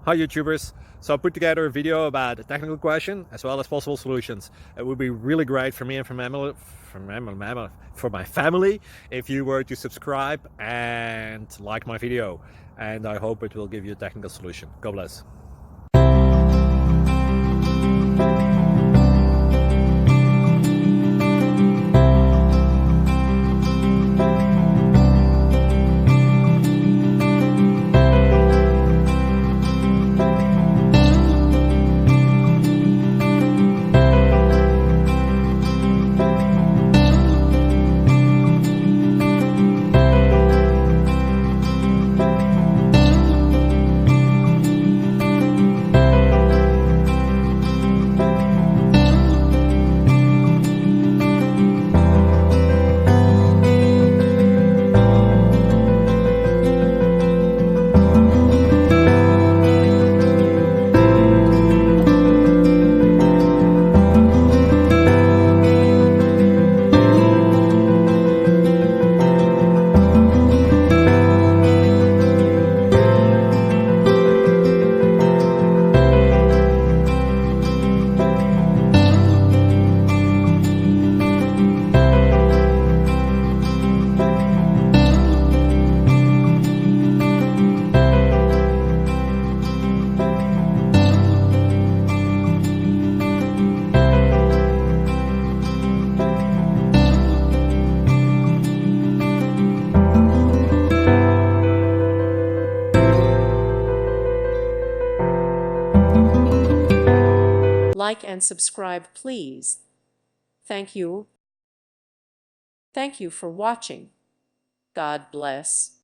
Hi YouTubers. So I put together a video about a technical question as well as possible solutions. It would be really great for me and for my family if you were to subscribe and like my video. And I hope it will give you a technical solution. God bless. Like and subscribe, please. Thank you. Thank you for watching. God bless.